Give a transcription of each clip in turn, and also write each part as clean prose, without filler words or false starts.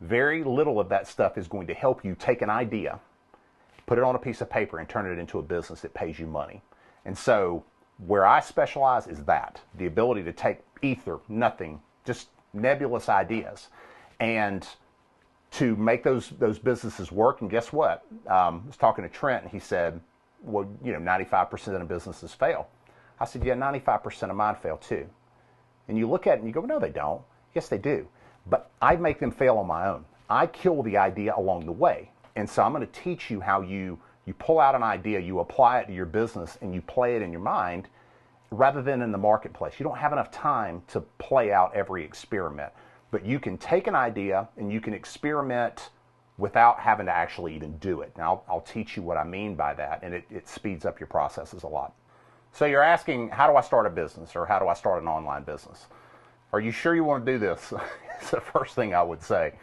Very little of that stuff is going to help you take an idea, put it on a piece of paper, and turn it into a business that pays you money. And so where I specialize is that, the ability to take ether, nothing, just nebulous ideas, and to make those businesses work. And guess what? I was talking to Trent, and he said, well, 95% of businesses fail. I said, yeah, 95% of mine fail too. And you look at it and you go, no, they don't. Yes, they do. But I make them fail on my own. I kill the idea along the way. And so I'm going to teach you how you pull out an idea, you apply it to your business, and you play it in your mind rather than in the marketplace. You don't have enough time to play out every experiment. But you can take an idea and you can experiment without having to actually even do it. Now, I'll teach you what I mean by that, and it speeds up your processes a lot. So you're asking, how do I start a business, or how do I start an online business? Are you sure you want to do this? It's the first thing I would say.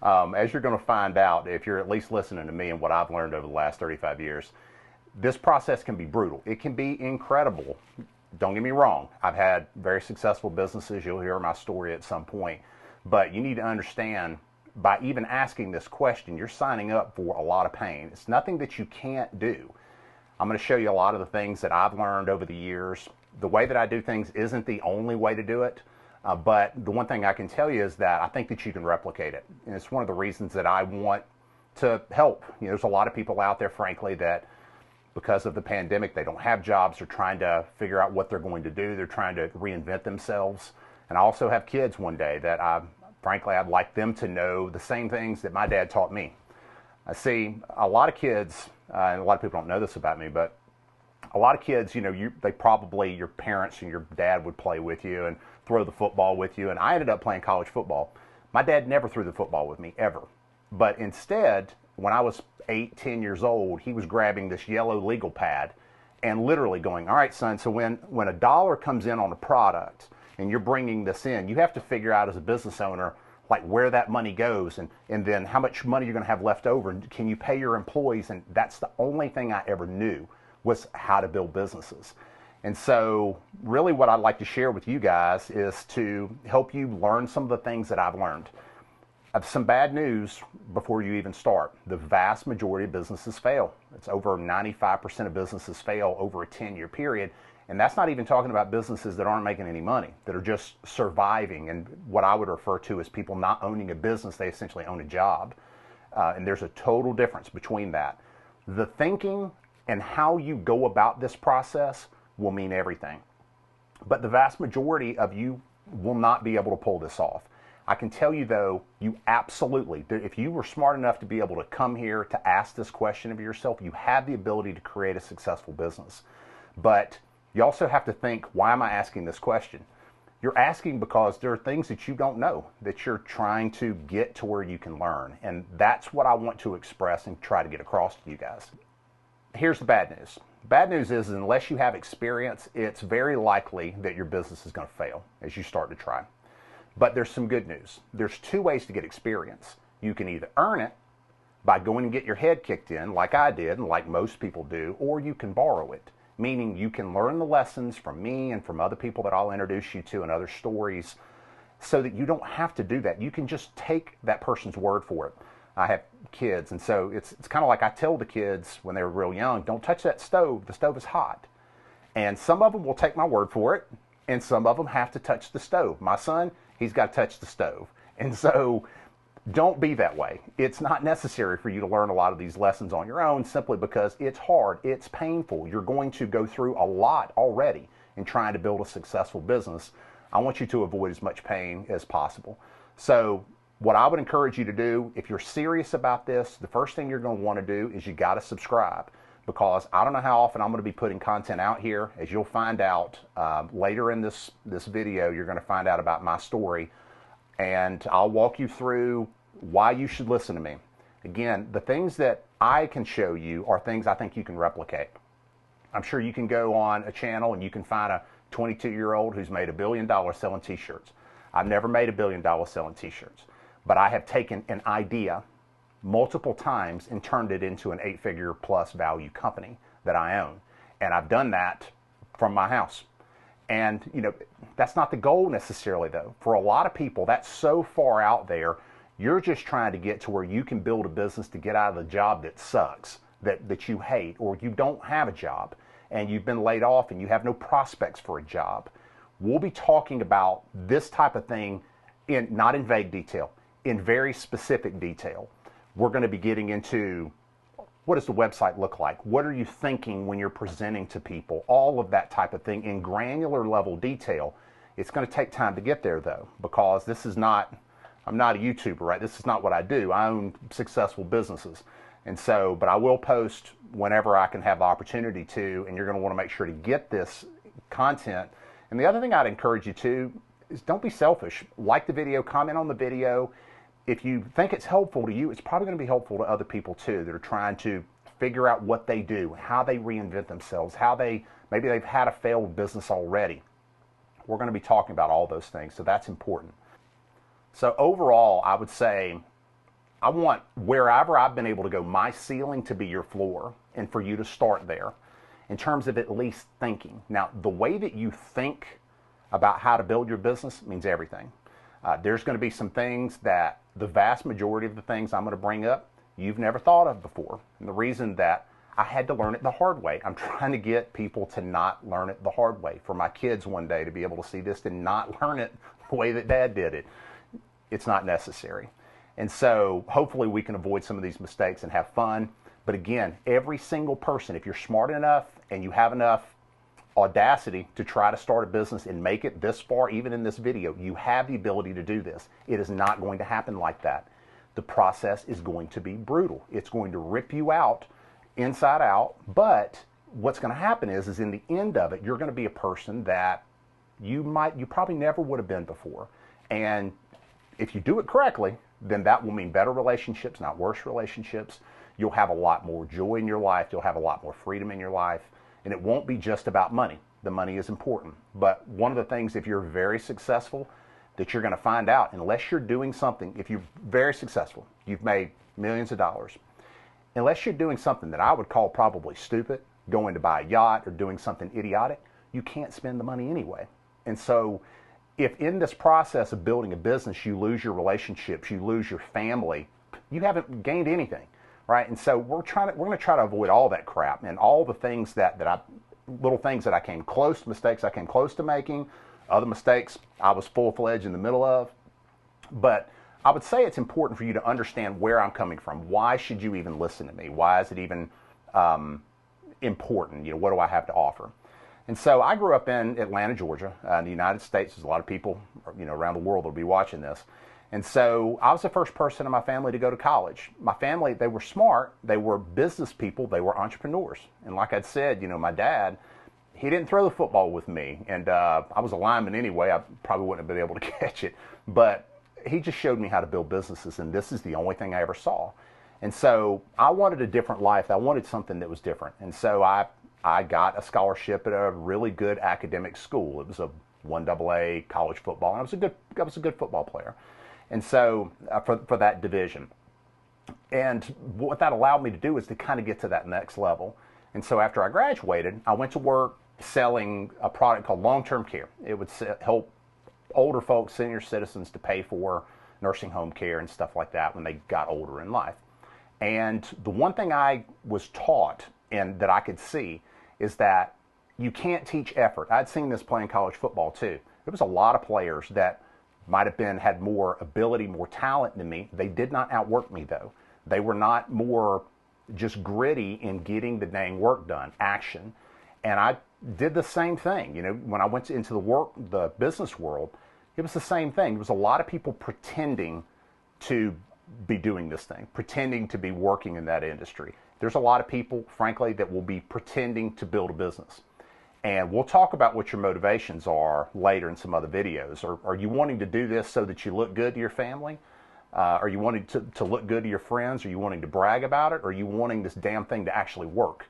As you're going to find out, if you're at least listening to me and what I've learned over the last 35 years, this process can be brutal. It can be incredible. Don't get me wrong. I've had very successful businesses. You'll hear my story at some point. But you need to understand, by even asking this question, you're signing up for a lot of pain. It's nothing that you can't do. I'm going to show you a lot of the things that I've learned over the years. The way that I do things isn't the only way to do it. But the one thing I can tell you is that I think that you can replicate it. And it's one of the reasons that I want to help. There's a lot of people out there, frankly, that because of the pandemic, they don't have jobs. They're trying to figure out what they're going to do. They're trying to reinvent themselves. And I also have kids one day that frankly, I'd like them to know the same things that my dad taught me. I see a lot of kids, and a lot of people don't know this about me, but a lot of kids, they probably, your parents and your dad would play with you and throw the football with you. And I ended up playing college football. My dad never threw the football with me, ever. But instead, when I was 8, 10 years old, he was grabbing this yellow legal pad and literally going, all right, son, so when a dollar comes in on a product and you're bringing this in, you have to figure out as a business owner, like where that money goes and then how much money you're going to have left over, and can you pay your employees? And that's the only thing I ever knew, was how to build businesses. And so really what I'd like to share with you guys is to help you learn some of the things that I've learned. I have some bad news before you even start. The vast majority of businesses fail. It's over 95% of businesses fail over a 10-year period. And that's not even talking about businesses that aren't making any money, that are just surviving, and what I would refer to as people not owning a business. They essentially own a job. And there's a total difference between that. The thinking and how you go about this process will mean everything. But the vast majority of you will not be able to pull this off. I can tell you, though, you absolutely, if you were smart enough to be able to come here to ask this question of yourself, you have the ability to create a successful business. But you also have to think, why am I asking this question? You're asking because there are things that you don't know, that you're trying to get to where you can learn. And that's what I want to express and try to get across to you guys. Here's the bad news. Bad news is, unless you have experience, it's very likely that your business is going to fail as you start to try. But there's some good news. There's 2 ways to get experience. You can either earn it by going and get your head kicked in, like I did and like most people do, or you can borrow it, meaning you can learn the lessons from me and from other people that I'll introduce you to and other stories, so that you don't have to do that. You can just take that person's word for it. I have kids, and so it's kind of like I tell the kids when they were real young, don't touch that stove. The stove is hot. And some of them will take my word for it, and some of them have to touch the stove. My son, he's got to touch the stove. And so don't be that way. It's not necessary for you to learn a lot of these lessons on your own, simply because it's hard, it's painful. You're going to go through a lot already in trying to build a successful business. I want you to avoid as much pain as possible. So what I would encourage you to do, if you're serious about this, the first thing you're going to want to do is you got to subscribe, because I don't know how often I'm going to be putting content out here. As you'll find out later in this video, you're going to find out about my story, and I'll walk you through why you should listen to me. Again, the things that I can show you are things I think you can replicate. I'm sure you can go on a channel and you can find a 22-year-old who's made $1 billion selling t-shirts. I've never made $1 billion selling t-shirts. But I have taken an idea multiple times and turned it into an 8-figure plus value company that I own. And I've done that from my house. And, that's not the goal necessarily, though. For a lot of people, that's so far out there. You're just trying to get to where you can build a business to get out of the job that sucks, that you hate, or you don't have a job and you've been laid off and you have no prospects for a job. We'll be talking about this type of thing not in vague detail, in very specific detail. We're going to be getting into what does the website look like? What are you thinking when you're presenting to people? All of that type of thing in granular level detail. It's going to take time to get there though, because I'm not a YouTuber, right? This is not what I do. I own successful businesses. And so, but I will post whenever I can have the opportunity to, and you're going to want to make sure to get this content. And the other thing I'd encourage you to is don't be selfish. Like the video, comment on the video. If you think it's helpful to you, it's probably going to be helpful to other people too that are trying to figure out what they do, how they reinvent themselves, maybe they've had a failed business already. We're going to be talking about all those things, so that's important. So overall, I would say I want wherever I've been able to go, my ceiling to be your floor, and for you to start there in terms of at least thinking. Now, the way that you think about how to build your business means everything. There's going to be some things that the vast majority of the things I'm going to bring up, you've never thought of before. And the reason that I had to learn it the hard way. I'm trying to get people to not learn it the hard way. For my kids one day to be able to see this and not learn it the way that Dad did it. It's not necessary. And so hopefully we can avoid some of these mistakes and have fun. But again, every single person, if you're smart enough and you have enough audacity to try to start a business and make it this far, even in this video, you have the ability to do this. It is not going to happen like that. The process is going to be brutal. It's going to rip you out inside out. But what's going to happen is in the end of it, you're going to be a person that you probably never would have been before. And if you do it correctly, then that will mean better relationships, not worse relationships. You'll have a lot more joy in your life. You'll have a lot more freedom in your life. And it won't be just about money. The money is important. But one of the things, if you're very successful, that you're going to find out, unless you're doing something, if you're very successful, you've made millions of dollars, unless you're doing something that I would call probably stupid, going to buy a yacht or doing something idiotic, you can't spend the money anyway. And so if in this process of building a business, you lose your relationships, you lose your family, you haven't gained anything, right? And so we're going to try to avoid all that crap and all the things little things that I came close, mistakes I came close to making, other mistakes I was full-fledged in the middle of. But I would say it's important for you to understand where I'm coming from. Why should you even listen to me? Why is it even important? What do I have to offer? And so I grew up in Atlanta, Georgia, in the United States. There's a lot of people, around the world that will be watching this. And so I was the first person in my family to go to college. My family, they were smart. They were business people. They were entrepreneurs. And like I'd said, my dad, he didn't throw the football with me. And I was a lineman anyway. I probably wouldn't have been able to catch it. But he just showed me how to build businesses. And this is the only thing I ever saw. And so I wanted a different life. I wanted something that was different. And so I got a scholarship at a really good academic school. It was a 1AA college football, and I was a good football player. And so for that division. And what that allowed me to do is to kind of get to that next level. And so after I graduated, I went to work selling a product called long-term care. It would help older folks, senior citizens, to pay for nursing home care and stuff like that when they got older in life. And the one thing I was taught and that I could see is that you can't teach effort. I'd seen this playing college football too. There was a lot of players that might have had more ability, more talent than me. They did not outwork me though. They were not more just gritty in getting the dang work done, action. And I did the same thing. When I went into the business world, it was the same thing. There was a lot of people pretending to be doing this thing, pretending to be working in that industry. There's a lot of people, frankly, that will be pretending to build a business. And we'll talk about what your motivations are later in some other videos. Are you wanting to do this so that you look good to your family? Are you wanting to look good to your friends? Are you wanting to brag about it? Or are you wanting this damn thing to actually work?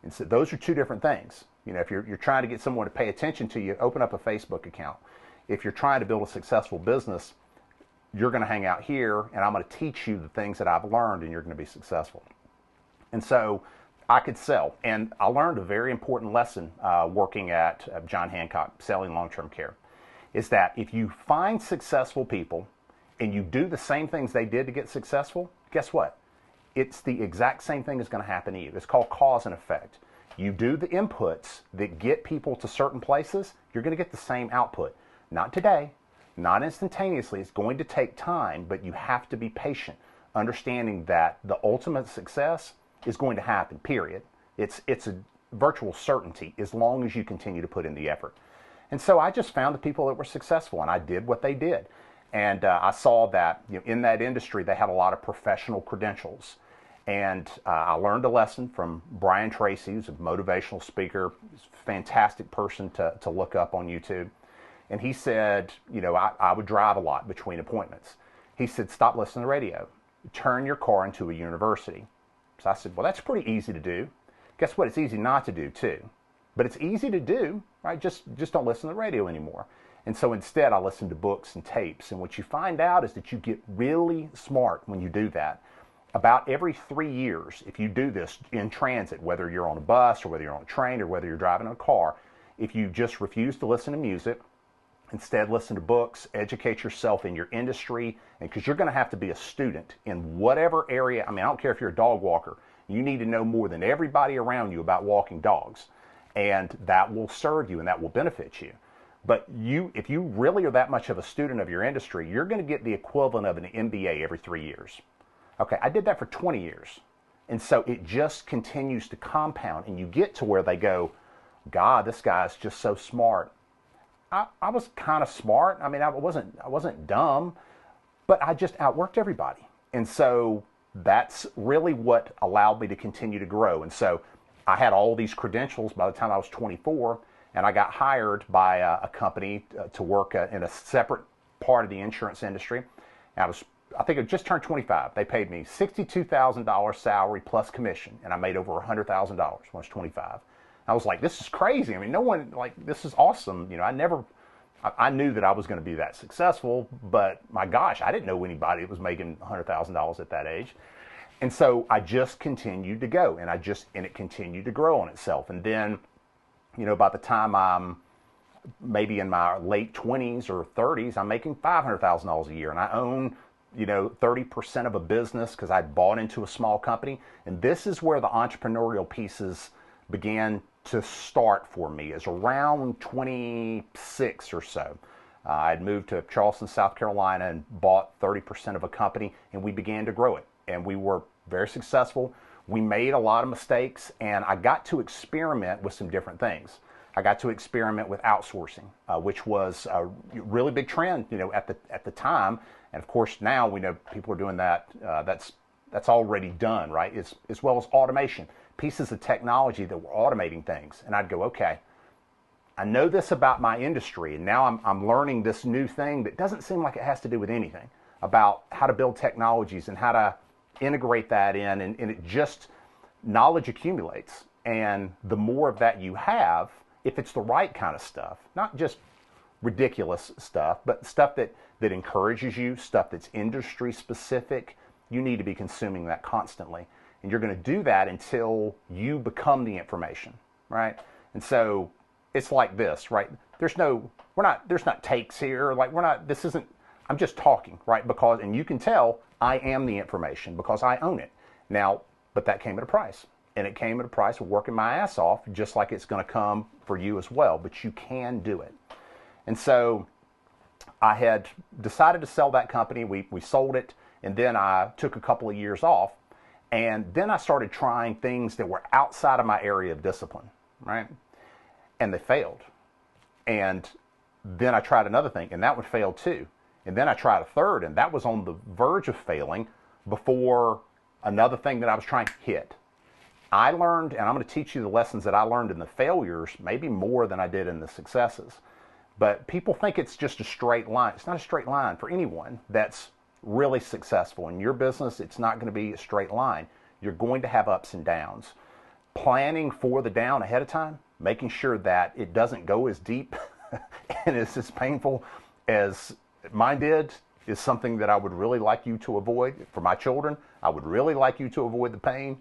And so those are two different things. If you're trying to get someone to pay attention to you, open up a Facebook account. If you're trying to build a successful business, you're going to hang out here, and I'm going to teach you the things that I've learned, and you're going to be successful. And so I could sell. And I learned a very important lesson working at John Hancock, selling long-term care, is that if you find successful people and you do the same things they did to get successful, guess what? It's the exact same thing that's going to happen to you. It's called cause and effect. You do the inputs that get people to certain places, you're going to get the same output. Not today, not instantaneously. It's going to take time, but you have to be patient, understanding that the ultimate success is going to happen, period. It's a virtual certainty as long as you continue to put in the effort. And so I just found the people that were successful, and I did what they did. And I saw that in that industry, they had a lot of professional credentials. And I learned a lesson from Brian Tracy, who's a motivational speaker, fantastic person to look up on YouTube. And he said, I would drive a lot between appointments. He said, stop listening to the radio. Turn your car into a university. So I said, well, that's pretty easy to do. Guess what? It's easy not to do too. But it's easy to do, right? Just don't listen to the radio anymore. And so instead, I listen to books and tapes. And what you find out is that you get really smart when you do that. About every 3 years, if you do this in transit, whether you're on a bus or whether you're on a train or whether you're driving a car, if you just refuse to listen to music, instead listen to books, educate yourself in your industry, and because you're going to have to be a student in whatever area. I mean, I don't care if you're a dog walker. You need to know more than everybody around you about walking dogs. And that will serve you and that will benefit you. But if you really are that much of a student of your industry, you're going to get the equivalent of an MBA every 3 years. Okay, I did that for 20 years. And so it just continues to compound, and you get to where they go, God, this guy's just so smart. I was kind of smart. I mean, I wasn't dumb, but I just outworked everybody. And so that's really what allowed me to continue to grow. And so I had all these credentials by the time I was 24, and I got hired by a company to work in a separate part of the insurance industry. I think I just turned 25. They paid me $62,000 salary plus commission, and I made over $100,000 when I was 25. I was like, this is crazy. I mean, this is awesome. I knew that I was going to be that successful, but my gosh, I didn't know anybody that was making $100,000 at that age. And so I just continued to go, and it continued to grow on itself. And then, by the time I'm maybe in my late 20s or 30s, I'm making $500,000 a year, and I own 30% of a business because I bought into a small company. And this is where the entrepreneurial pieces began to start for me, is around 26 or so. I'd moved to Charleston, South Carolina, and bought 30% of a company, and we began to grow it. And we were very successful. We made a lot of mistakes, and I got to experiment with some different things. I got to experiment with outsourcing, which was a really big trend, at the time. And of course, now we know people are doing that. That's already done, right? As well as automation, pieces of technology that were automating things. And I'd go, okay, I know this about my industry, and now I'm learning this new thing that doesn't seem like it has to do with anything about how to build technologies and how to integrate that in, and it just, knowledge accumulates. And the more of that you have, if it's the right kind of stuff, not just ridiculous stuff, but stuff that encourages you, stuff that's industry specific, you need to be consuming that constantly. And you're going to do that until you become the information, right? And so it's like this, right? There's not takes here. I'm just talking, right? And you can tell I am the information because I own it. Now, but that came at a price. And it came at a price of working my ass off, just like it's going to come for you as well. But you can do it. And so I had decided to sell that company. We sold it, and then I took a couple of years off. And then I started trying things that were outside of my area of discipline, right? And they failed. And then I tried another thing, and that one failed too. And then I tried a third, and that was on the verge of failing before another thing that I was trying hit. I learned, and I'm going to teach you the lessons that I learned in the failures, maybe more than I did in the successes. But people think it's just a straight line. It's not a straight line for anyone that's really successful. In your business, it's not going to be a straight line. You're going to have ups and downs. Planning for the down ahead of time, making sure that it doesn't go as deep and is as painful as mine did, is something that I would really like you to avoid. For my children, I would really like you to avoid the pain.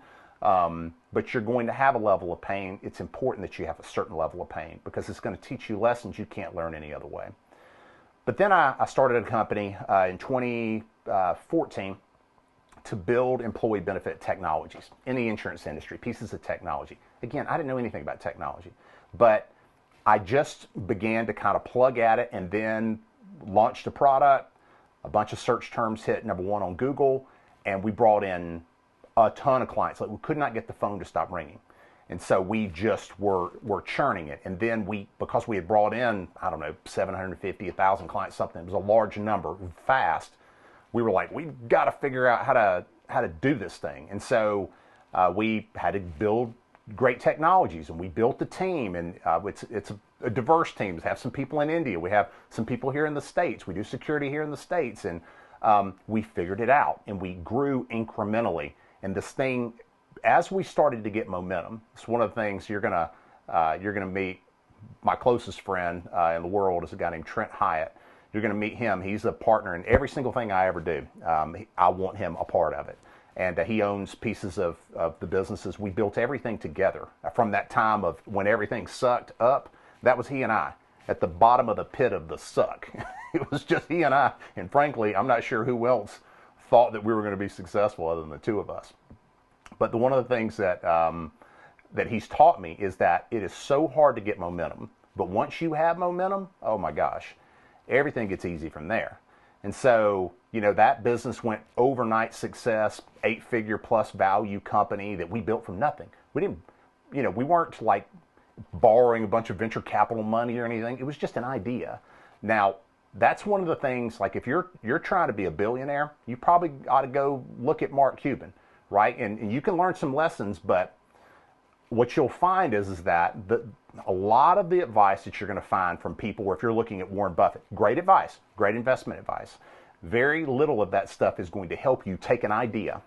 But you're going to have a level of pain. It's important that you have a certain level of pain because it's going to teach you lessons you can't learn any other way. But then I started a company in 2014 to build employee benefit technologies in the insurance industry, pieces of technology. Again, I didn't know anything about technology, but I just began to kind of plug at it and then launched a product. A bunch of search terms hit #1 on Google, and we brought in a ton of clients. Like, we could not get the phone to stop ringing. And so we just were churning it. And then because we had brought in, I don't know, 750, 1,000 clients, something, it was a large number, fast, we were like, we've got to figure out how to do this thing. And so we had to build great technologies, and we built the team, and it's a diverse team. We have some people in India. We have some people here in the States. We do security here in the States, and we figured it out, and we grew incrementally. And this thing, as we started to get momentum, it's one of the things you're gonna meet. My closest friend in the world is a guy named Trent Hyatt. You're going to meet him. He's a partner in every single thing I ever do. I want him a part of it. And he owns pieces of the businesses. We built everything together. From that time of when everything sucked up, that was he and I at the bottom of the pit of the suck. It was just he and I. And frankly, I'm not sure who else thought that we were going to be successful other than the two of us. But one of the things that he's taught me is that it is so hard to get momentum. But once you have momentum, oh my gosh, everything gets easy from there. And so, that business went overnight success, 8-figure plus value company that we built from nothing. We didn't, we weren't like borrowing a bunch of venture capital money or anything. It was just an idea. Now, that's one of the things, like if you're trying to be a billionaire, you probably ought to go look at Mark Cuban, right? And you can learn some lessons, but what you'll find is that a lot of the advice that you're going to find from people, or if you're looking at Warren Buffett, great advice, great investment advice, very little of that stuff is going to help you take an idea,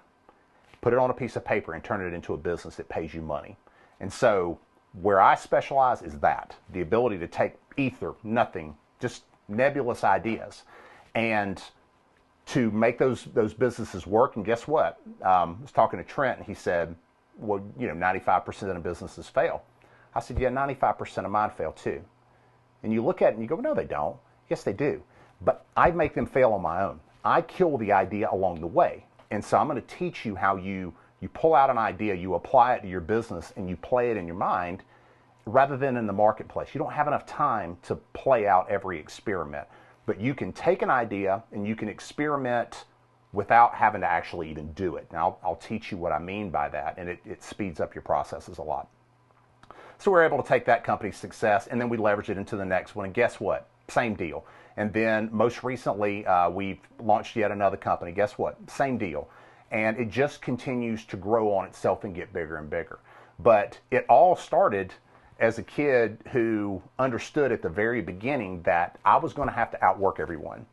put it on a piece of paper, and turn it into a business that pays you money. And so where I specialize is that, the ability to take ether, nothing, just nebulous ideas, and to make those businesses work. And guess what? I was talking to Trent, and he said, well, 95% of businesses fail. I said, yeah, 95% of mine fail too. And you look at it and you go, no, they don't. Yes, they do. But I make them fail on my own. I kill the idea along the way. And so I'm going to teach you how you pull out an idea, you apply it to your business, and you play it in your mind rather than in the marketplace. You don't have enough time to play out every experiment. But you can take an idea and you can experiment without having to actually even do it. Now, I'll teach you what I mean by that, and it speeds up your processes a lot. So we're able to take that company's success, and then we leverage it into the next one, and guess what? Same deal. And then most recently, we've launched yet another company. Guess what? Same deal. And it just continues to grow on itself and get bigger and bigger. But it all started as a kid who understood at the very beginning that I was going to have to outwork everyone.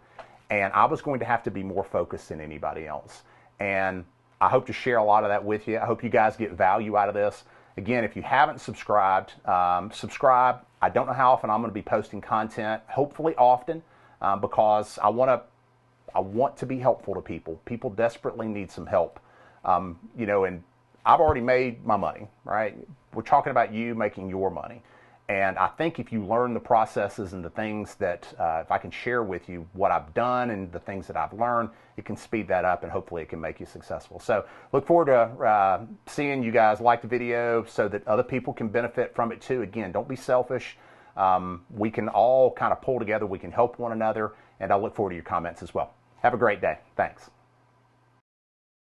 And I was going to have to be more focused than anybody else. And I hope to share a lot of that with you. I hope you guys get value out of this. Again, if you haven't subscribed, subscribe. I don't know how often I'm going to be posting content, hopefully often, because I want to be helpful to people. People desperately need some help. And I've already made my money, right? We're talking about you making your money. And I think if you learn the processes and the things that, if I can share with you what I've done and the things that I've learned, it can speed that up and hopefully it can make you successful. So look forward to seeing you guys like the video so that other people can benefit from it too. Again, don't be selfish. We can all kind of pull together. We can help one another. And I look forward to your comments as well. Have a great day. Thanks.